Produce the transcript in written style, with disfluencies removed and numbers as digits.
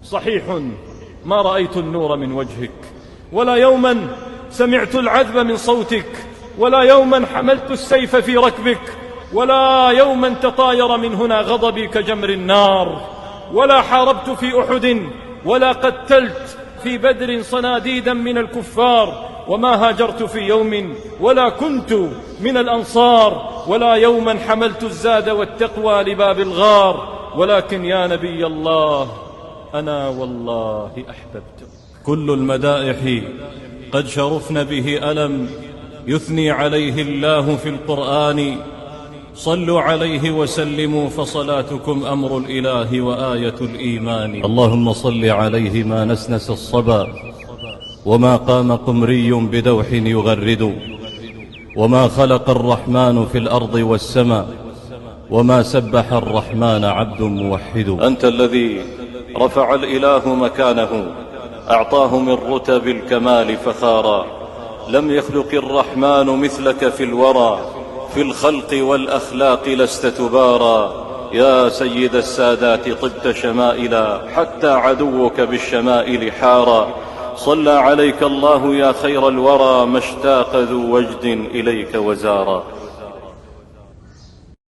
صحيح ما رأيت النور من وجهك، ولا يوما سمعت العذب من صوتك، ولا يوما حملت السيف في ركبك، ولا يوما تطاير من هنا غضبي كجمر النار، ولا حاربت في أحد، ولا قتلت في بدر صناديدا من الكفار، وما هاجرت في يوم، ولا كنت من الأنصار، ولا يوما حملت الزاد والتقوى لباب الغار، ولكن يا نبي الله أنا والله أحببتك. كل المدائح قد شرفن به ألم يثني عليه الله في القرآن، صلوا عليه وسلموا فصلاتكم أمر الإله وآية الإيمان. اللهم صل عليه ما نسنس الصبا، وما قام قمري بدوح يغرد، وما خلق الرحمن في الأرض والسماء، وما سبح الرحمن عبد موحد. أنت الذي رفع الإله مكانه، أعطاه من رتب الكمال فخارا، لم يخلق الرحمن مثلك في الورى، في الخلق والأخلاق لست تبارا. يا سيد السادات طبت شمائلا، حتى عدوك بالشمائل حارا. صلى عليك الله يا خير الورى، ما اشتاق ذو وجد إليك وزارا.